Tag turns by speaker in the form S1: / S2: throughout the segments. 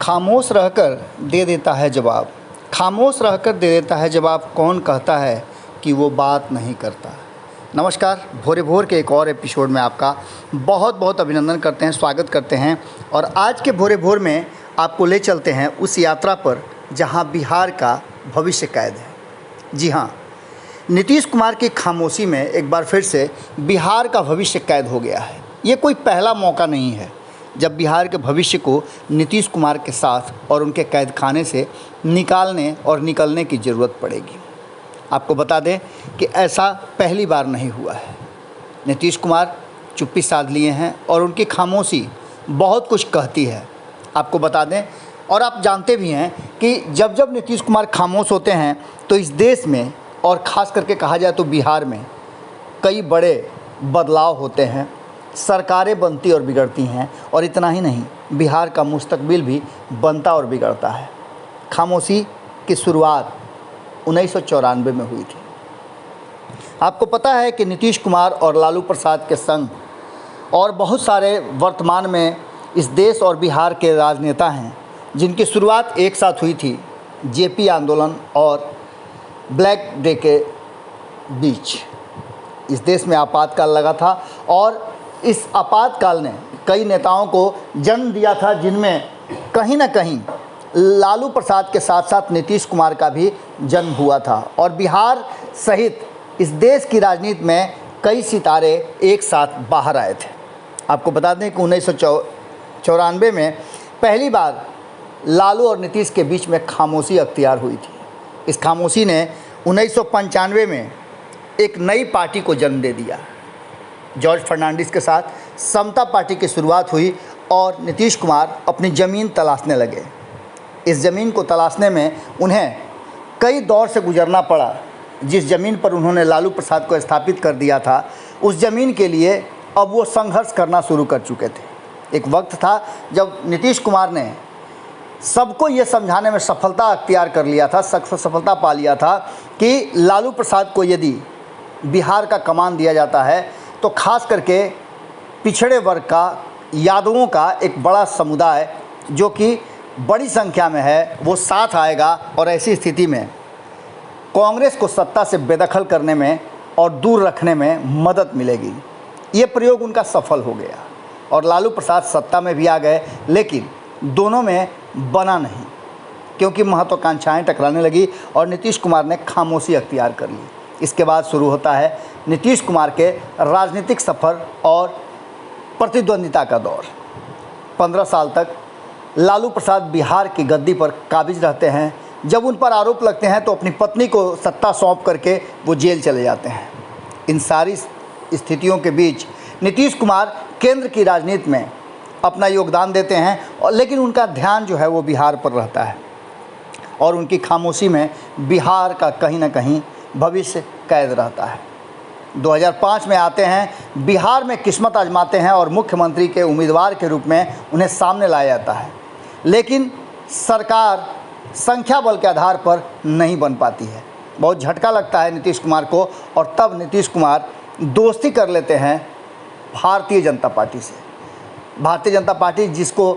S1: खामोश रहकर दे देता है जवाब। खामोश रहकर दे देता है जवाब, कौन कहता है कि वो बात नहीं करता। नमस्कार, भोरे भोर के एक और एपिसोड में आपका बहुत बहुत अभिनंदन करते हैं, स्वागत करते हैं। और आज के भोरे भोर में आपको ले चलते हैं उस यात्रा पर जहां बिहार का भविष्य कैद है। जी हाँ, नीतीश कुमार की खामोशी में एक बार फिर से बिहार का भविष्य कैद हो गया है। ये कोई पहला मौका नहीं है जब बिहार के भविष्य को नीतीश कुमार के साथ और उनके कैद खाने से निकालने और निकलने की ज़रूरत पड़ेगी। आपको बता दें कि ऐसा पहली बार नहीं हुआ है। नीतीश कुमार चुप्पी साध लिए हैं और उनकी खामोशी बहुत कुछ कहती है। आपको बता दें, और आप जानते भी हैं कि जब जब नीतीश कुमार खामोश होते हैं तो इस देश में और ख़ास करके कहा जाए तो बिहार में कई बड़े बदलाव होते हैं, सरकारें बनती और बिगड़ती हैं। और इतना ही नहीं, बिहार का मुस्तकबिल भी बनता और बिगड़ता है। खामोशी की शुरुआत 1994 में हुई थी। आपको पता है कि नीतीश कुमार और लालू प्रसाद के संग और बहुत सारे वर्तमान में इस देश और बिहार के राजनेता हैं जिनकी शुरुआत एक साथ हुई थी जेपी आंदोलन और ब्लैक डे के बीच। इस देश में आपातकाल लगा था और इस आपातकाल ने कई नेताओं को जन्म दिया था, जिनमें कहीं ना कहीं लालू प्रसाद के साथ साथ नीतीश कुमार का भी जन्म हुआ था। और बिहार सहित इस देश की राजनीति में कई सितारे एक साथ बाहर आए थे। आपको बता दें कि 1994 में पहली बार लालू और नीतीश के बीच में खामोशी अख्तियार हुई थी। इस खामोशी ने 1995 में एक नई पार्टी को जन्म दे दिया। जॉर्ज फर्नांडिस के साथ समता पार्टी की शुरुआत हुई और नीतीश कुमार अपनी ज़मीन तलाशने लगे। इस ज़मीन को तलाशने में उन्हें कई दौर से गुजरना पड़ा। जिस ज़मीन पर उन्होंने लालू प्रसाद को स्थापित कर दिया था, उस ज़मीन के लिए अब वो संघर्ष करना शुरू कर चुके थे। एक वक्त था जब नीतीश कुमार ने सबको ये समझाने में सफलता अख्तियार कर लिया था, सफलता पा लिया था कि लालू प्रसाद को यदि बिहार का कमान दिया जाता है तो खास करके पिछड़े वर्ग का, यादवों का एक बड़ा समुदाय जो कि बड़ी संख्या में है, वो साथ आएगा और ऐसी स्थिति में कांग्रेस को सत्ता से बेदखल करने में और दूर रखने में मदद मिलेगी। ये प्रयोग उनका सफल हो गया और लालू प्रसाद सत्ता में भी आ गए, लेकिन दोनों में बना नहीं, क्योंकि महत्वाकांक्षाएं टकराने लगी और नीतीश कुमार ने खामोशी अख्तियार कर ली। इसके बाद शुरू होता है नीतीश कुमार के राजनीतिक सफ़र और प्रतिद्वंदिता का दौर। 15 साल तक लालू प्रसाद बिहार की गद्दी पर काबिज रहते हैं। जब उन पर आरोप लगते हैं तो अपनी पत्नी को सत्ता सौंप करके वो जेल चले जाते हैं। इन सारी स्थितियों के बीच नीतीश कुमार केंद्र की राजनीति में अपना योगदान देते हैं, और लेकिन उनका ध्यान जो है वो बिहार पर रहता है और उनकी खामोशी में बिहार का कहीं ना कहीं भविष्य कैद रहता है। 2005 में आते हैं, बिहार में किस्मत आजमाते हैं और मुख्यमंत्री के उम्मीदवार के रूप में उन्हें सामने लाया जाता है, लेकिन सरकार संख्या बल के आधार पर नहीं बन पाती है। बहुत झटका लगता है नीतीश कुमार को और तब नीतीश कुमार दोस्ती कर लेते हैं भारतीय जनता पार्टी से। भारतीय जनता पार्टी, जिसको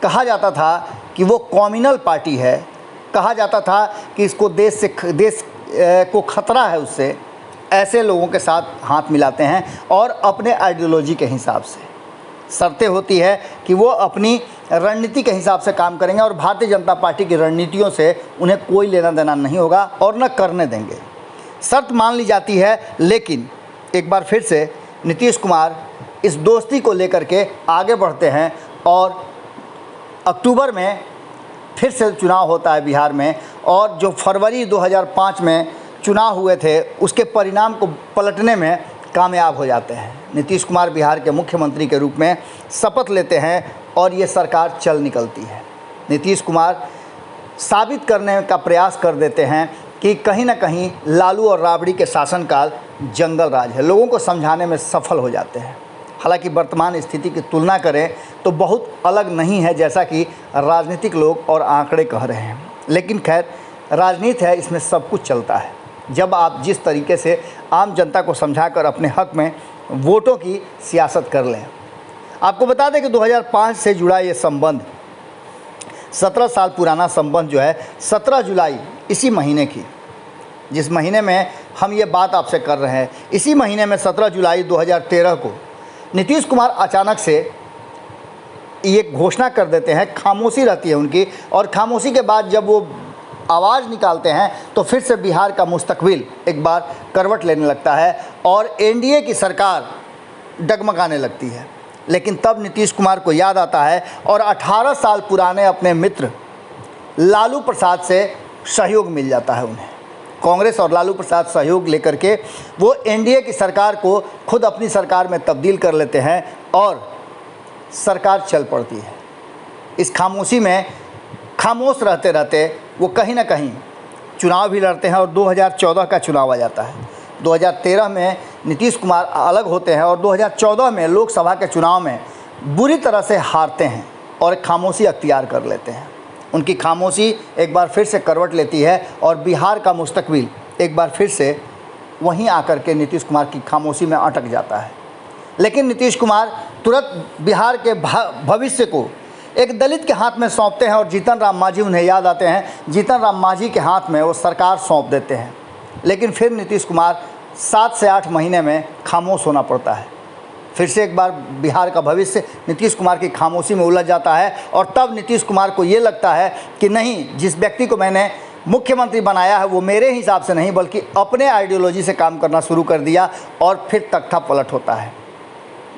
S1: कहा जाता था कि वो कॉम्युनल पार्टी है, कहा जाता था कि इसको देश को खतरा है उससे, ऐसे लोगों के साथ हाथ मिलाते हैं और अपने आइडियोलॉजी के हिसाब से शर्तें होती है कि वो अपनी रणनीति के हिसाब से काम करेंगे और भारतीय जनता पार्टी की रणनीतियों से उन्हें कोई लेना देना नहीं होगा और न करने देंगे। शर्त मान ली जाती है, लेकिन एक बार फिर से नीतीश कुमार इस दोस्ती को लेकर के आगे बढ़ते हैं और अक्टूबर में फिर से चुनाव होता है बिहार में। और जो फरवरी 2005 में चुनाव हुए थे, उसके परिणाम को पलटने में कामयाब हो जाते हैं। नीतीश कुमार बिहार के मुख्यमंत्री के रूप में शपथ लेते हैं और ये सरकार चल निकलती है। नीतीश कुमार साबित करने का प्रयास कर देते हैं कि कहीं ना कहीं लालू और राबड़ी के शासनकाल जंगल राज है। लोगों को समझाने में सफल हो जाते हैं। हालांकि वर्तमान स्थिति की तुलना करें तो बहुत अलग नहीं है, जैसा कि राजनीतिक लोग और आंकड़े कह रहे हैं, लेकिन खैर राजनीति है, इसमें सब कुछ चलता है। जब आप जिस तरीके से आम जनता को समझाकर अपने हक में वोटों की सियासत कर लें। आपको बता दें कि 2005 से जुड़ा ये संबंध 17 साल पुराना संबंध जो है 17 जुलाई इसी महीने की, जिस महीने में हम ये बात आपसे कर रहे हैं, इसी महीने में 17 जुलाई 2013 को नीतीश कुमार अचानक से ये घोषणा कर देते हैं। खामोशी रहती है उनकी, और खामोशी के बाद जब वो आवाज़ निकालते हैं तो फिर से बिहार का मुस्तकबिल एक बार करवट लेने लगता है और एनडीए की सरकार डगमगाने लगती है। लेकिन तब नीतीश कुमार को याद आता है और 18 साल पुराने अपने मित्र लालू प्रसाद से सहयोग मिल जाता है उन्हें। कांग्रेस और लालू प्रसाद सहयोग लेकर के वो एनडीए की सरकार को खुद अपनी सरकार में तब्दील कर लेते हैं और सरकार चल पड़ती है। इस खामोशी में खामोश रहते रहते वो कहीं ना कहीं चुनाव भी लड़ते हैं और 2014 का चुनाव आ जाता है। 2013 में नीतीश कुमार अलग होते हैं और 2014 में लोकसभा के चुनाव में बुरी तरह से हारते हैं और खामोशी अख्तियार कर लेते हैं। उनकी खामोशी एक बार फिर से करवट लेती है और बिहार का मुस्तकबिल एक बार फिर से वहीं आकर के नीतीश कुमार की खामोशी में अटक जाता है। लेकिन नीतीश कुमार तुरंत बिहार के भविष्य को एक दलित के हाथ में सौंपते हैं और जीतन राम मांझी उन्हें याद आते हैं। जीतन राम मांझी के हाथ में वो सरकार सौंप देते हैं। लेकिन फिर नीतीश कुमार 7 से 8 महीने में खामोश होना पड़ता है। फिर से एक बार बिहार का भविष्य नीतीश कुमार की खामोशी में उलझ जाता है और तब नीतीश कुमार को ये लगता है कि नहीं, जिस व्यक्ति को मैंने मुख्यमंत्री बनाया है वो मेरे हिसाब से नहीं बल्कि अपने आइडियोलॉजी से काम करना शुरू कर दिया और फिर तख्ता पलट होता है।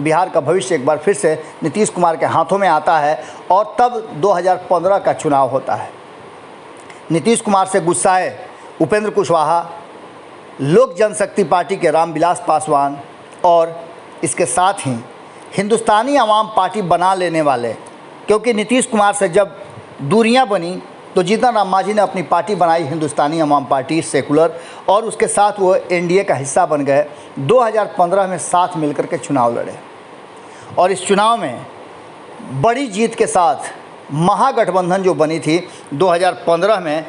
S1: बिहार का भविष्य एक बार फिर से नीतीश कुमार के हाथों में आता है और तब 2015 का चुनाव होता है। नीतीश कुमार से गुस्साए उपेंद्र कुशवाहा, लोक जनशक्ति पार्टी के रामविलास पासवान और इसके साथ ही हिंदुस्तानी आवाम पार्टी बना लेने वाले, क्योंकि नीतीश कुमार से जब दूरियां बनी तो जीतन राम मांझी ने अपनी पार्टी बनाई हिंदुस्तानी आवाम पार्टी सेकुलर, और उसके साथ वो एनडीए का हिस्सा बन गए। 2015 में साथ मिलकर के चुनाव लड़े और इस चुनाव में बड़ी जीत के साथ महागठबंधन जो बनी थी 2015 में,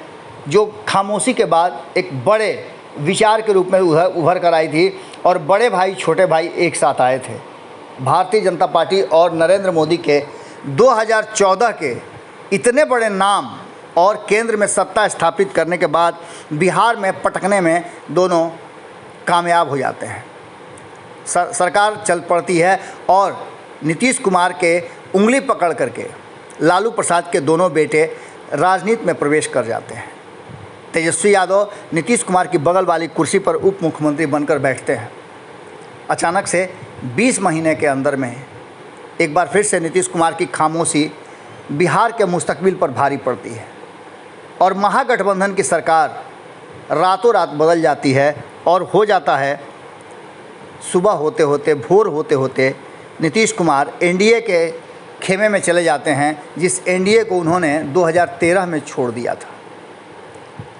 S1: जो खामोशी के बाद एक बड़े विचार के रूप में उभर कर आई थी और बड़े भाई छोटे भाई एक साथ आए थे। भारतीय जनता पार्टी और नरेंद्र मोदी के 2014 के इतने बड़े नाम और केंद्र में सत्ता स्थापित करने के बाद बिहार में पटकने में दोनों कामयाब हो जाते हैं। सरकार चल पड़ती है और नीतीश कुमार के उंगली पकड़ करके लालू प्रसाद के दोनों बेटे राजनीति में प्रवेश कर जाते हैं। तेजस्वी यादव नीतीश कुमार की बगल वाली कुर्सी पर उप मुख्यमंत्री बनकर बैठते हैं। अचानक से 20 महीने के अंदर में एक बार फिर से नीतीश कुमार की खामोशी बिहार के मुस्तकबिल पर भारी पड़ती है और महागठबंधन की सरकार रातों रात बदल जाती है और हो जाता है सुबह होते होते, भोर होते होते नीतीश कुमार एनडीए के खेमे में चले जाते हैं, जिस एनडीए को उन्होंने 2013 में छोड़ दिया था।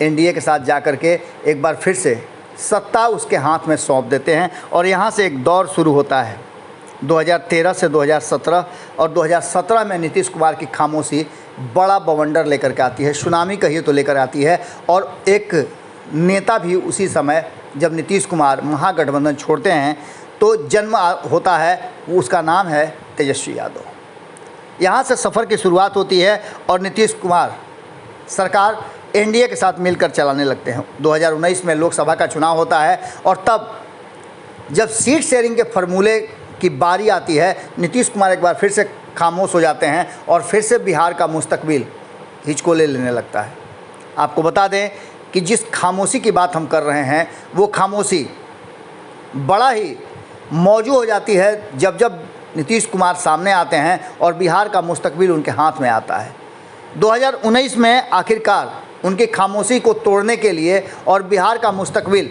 S1: एनडीए के साथ जाकर के एक बार फिर से सत्ता उसके हाथ में सौंप देते हैं और यहाँ से एक दौर शुरू होता है 2013 से 2017, और 2017 में नीतीश कुमार की खामोशी बड़ा बवंडर लेकर के आती है, सुनामी कहिए तो लेकर आती है। और एक नेता भी उसी समय जब नीतीश कुमार महागठबंधन छोड़ते हैं तो जन्म होता है, उसका नाम है तेजस्वी यादव। यहाँ से सफ़र की शुरुआत होती है और नीतीश कुमार सरकार एनडीए के साथ मिलकर चलाने लगते हैं। 2019 में लोकसभा का चुनाव होता है और तब जब सीट शेयरिंग के फॉर्मूले की बारी आती है, नीतीश कुमार एक बार फिर से खामोश हो जाते हैं और फिर से बिहार का मुस्तकबिल हिचकोले लेने लगता है। आपको बता दें कि जिस खामोशी की बात हम कर रहे हैं वो खामोशी बड़ा ही मौजू हो जाती है जब जब नीतीश कुमार सामने आते हैं और बिहार का मुस्तकबिल उनके हाथ में आता है। 2019 में आखिरकार उनकी खामोशी को तोड़ने के लिए और बिहार का मुस्तकबिल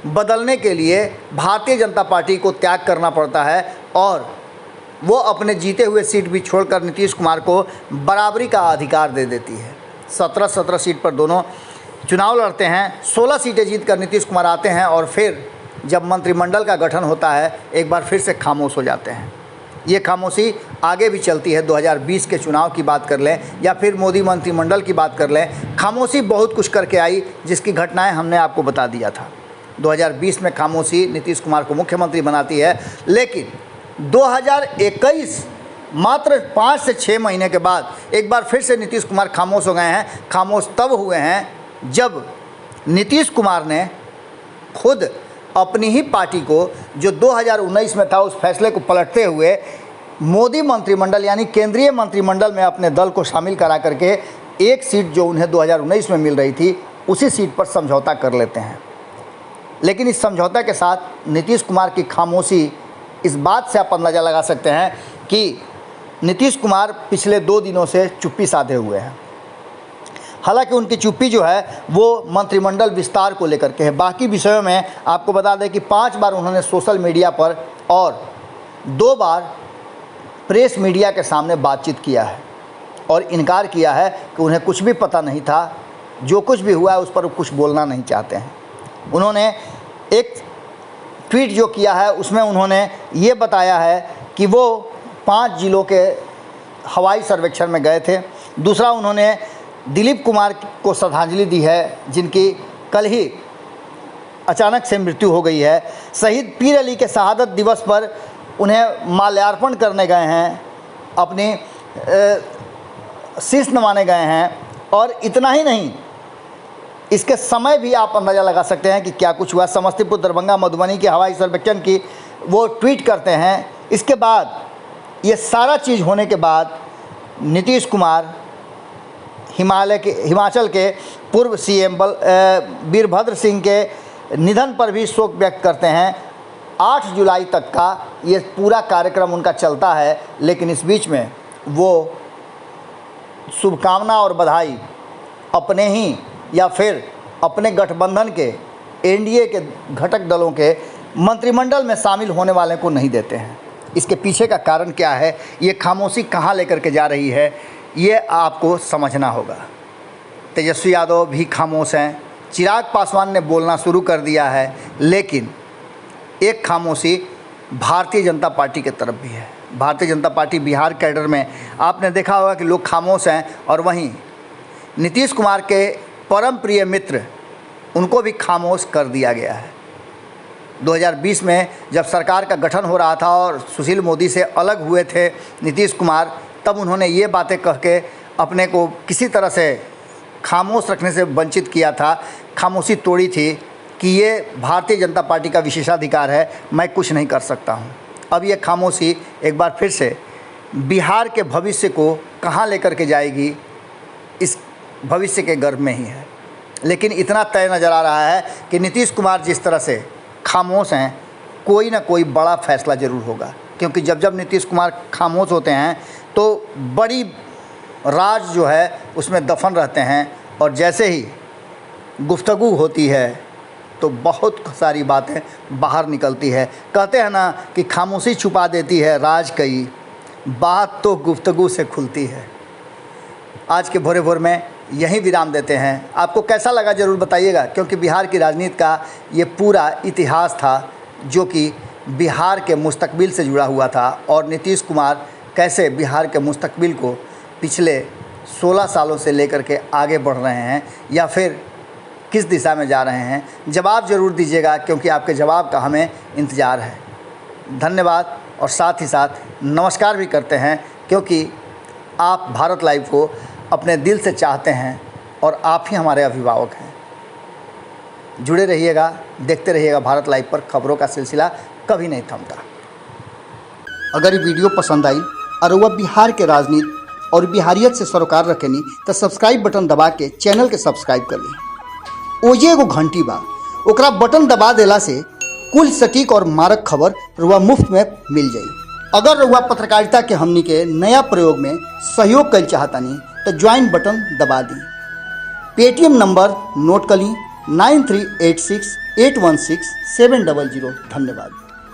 S1: बदलने के लिए भारतीय जनता पार्टी को त्याग करना पड़ता है और वो अपने जीते हुए सीट भी छोड़कर नीतीश कुमार को बराबरी का अधिकार दे देती है। 17 सीट पर दोनों चुनाव लड़ते हैं। 16 सीटें जीतकर नीतीश कुमार आते हैं और फिर जब मंत्रिमंडल का गठन होता है एक बार फिर से खामोश हो जाते हैं। ये खामोशी आगे भी चलती है। 2020 के चुनाव की बात कर लें या फिर मोदी मंत्रिमंडल की बात कर लें, खामोशी बहुत कुछ करके आई जिसकी घटनाएं हमने आपको बता दिया था। 2020 में खामोशी नीतीश कुमार को मुख्यमंत्री बनाती है, लेकिन 2021 मात्र 5 से 6 महीने के बाद एक बार फिर से नीतीश कुमार खामोश हो गए हैं। खामोश तब हुए हैं जब नीतीश कुमार ने खुद अपनी ही पार्टी को, जो 2019 में था, उस फैसले को पलटते हुए मोदी मंत्रिमंडल यानी केंद्रीय मंत्रिमंडल में अपने दल को शामिल करा करके एक सीट जो उन्हें 2019 में मिल रही थी उसी सीट पर समझौता कर लेते हैं। लेकिन इस समझौता के साथ नीतीश कुमार की खामोशी, इस बात से आप अंदाज़ा लगा सकते हैं कि नीतीश कुमार पिछले 2 दिनों से चुप्पी साधे हुए हैं। हालांकि उनकी चुप्पी जो है वो मंत्रिमंडल विस्तार को लेकर के है। बाकी विषयों में आपको बता दें कि 5 बार उन्होंने सोशल मीडिया पर और 2 बार प्रेस मीडिया के सामने बातचीत किया है और इनकार किया है कि उन्हें कुछ भी पता नहीं था, जो कुछ भी हुआ है उस पर कुछ बोलना नहीं चाहते हैं। उन्होंने एक ट्वीट जो किया है उसमें उन्होंने ये बताया है कि वो 5 जिलों के हवाई सर्वेक्षण में गए थे। दूसरा, उन्होंने दिलीप कुमार को श्रद्धांजलि दी है जिनकी कल ही अचानक से मृत्यु हो गई है। शहीद पीर अली के शहादत दिवस पर उन्हें माल्यार्पण करने गए हैं, अपनी शीश नवाने गए हैं। और इतना ही नहीं, इसके समय भी आप अंदाज़ा लगा सकते हैं कि क्या कुछ हुआ। समस्तीपुर, दरभंगा, मधुबनी के हवाई सर्वेक्षण की वो ट्वीट करते हैं। इसके बाद ये सारा चीज़ होने के बाद नीतीश कुमार हिमाचल के पूर्व सीएम वीरभद्र सिंह के निधन पर भी शोक व्यक्त करते हैं। 8 जुलाई तक का ये पूरा कार्यक्रम उनका चलता है, लेकिन इस बीच में वो शुभकामना और बधाई अपने ही या फिर अपने गठबंधन के एनडीए के घटक दलों के मंत्रिमंडल में शामिल होने वाले को नहीं देते हैं। इसके पीछे का कारण क्या है, ये खामोशी कहाँ लेकर के जा रही है, ये आपको समझना होगा। तेजस्वी यादव भी खामोश हैं, चिराग पासवान ने बोलना शुरू कर दिया है, लेकिन एक खामोशी भारतीय जनता पार्टी की तरफ भी है। भारतीय जनता पार्टी बिहार कैडर में आपने देखा होगा कि लोग खामोश हैं, और वहीं नीतीश कुमार के परम प्रिय मित्र, उनको भी खामोश कर दिया गया है। 2020 में जब सरकार का गठन हो रहा था और सुशील मोदी से अलग हुए थे नीतीश कुमार, तब उन्होंने ये बातें कह के अपने को किसी तरह से खामोश रखने से वंचित किया था, खामोशी तोड़ी थी कि ये भारतीय जनता पार्टी का विशेषाधिकार है, मैं कुछ नहीं कर सकता हूँ। अब ये खामोशी एक बार फिर से बिहार के भविष्य को कहाँ लेकर के जाएगी, इस भविष्य के गर्भ में ही है। लेकिन इतना तय नज़र आ रहा है कि नीतीश कुमार जिस तरह से खामोश हैं, कोई ना कोई बड़ा फैसला ज़रूर होगा। क्योंकि जब जब नीतीश कुमार खामोश होते हैं तो बड़ी राज जो है उसमें दफन रहते हैं, और जैसे ही गुफ्तगू होती है तो बहुत सारी बातें बाहर निकलती है। कहते हैं ना कि खामोशी छुपा देती है राज, कई बात तो गुफ्तगू से खुलती है। आज के भोरे भोर में यहीं विराम देते हैं। आपको कैसा लगा ज़रूर बताइएगा, क्योंकि बिहार की राजनीति का ये पूरा इतिहास था जो कि बिहार के मुस्तकबिल से जुड़ा हुआ था, और नीतीश कुमार कैसे बिहार के मुस्तकबिल को पिछले 16 सालों से लेकर के आगे बढ़ रहे हैं, या फिर किस दिशा में जा रहे हैं। जवाब ज़रूर दीजिएगा, क्योंकि आपके जवाब का हमें इंतज़ार है। धन्यवाद, और साथ ही साथ नमस्कार भी करते हैं, क्योंकि आप भारत लाइव को अपने दिल से चाहते हैं और आप ही हमारे अभिभावक हैं। जुड़े रहिएगा, देखते रहिएगा भारत लाइव पर, खबरों का सिलसिला कभी नहीं थमता। अगर ये वीडियो पसंद आई और वह बिहार के राजनीति और बिहारियत से सरोकार रखेनी तो सब्सक्राइब बटन दबा के चैनल के सब्सक्राइब कर ली। ओजे एगो घंटी बा, ओकरा बटन दबा देला से कुल सटीक और मारक खबर रुआ मुफ्त में मिल जाई। अगर रुआ पत्रकारिता के हमनी के नया प्रयोग में सहयोग कर चाहतानी तो ज्वाइन बटन दबा दी। पेटीएम नंबर नोट कर ली 9386816700। धन्यवाद।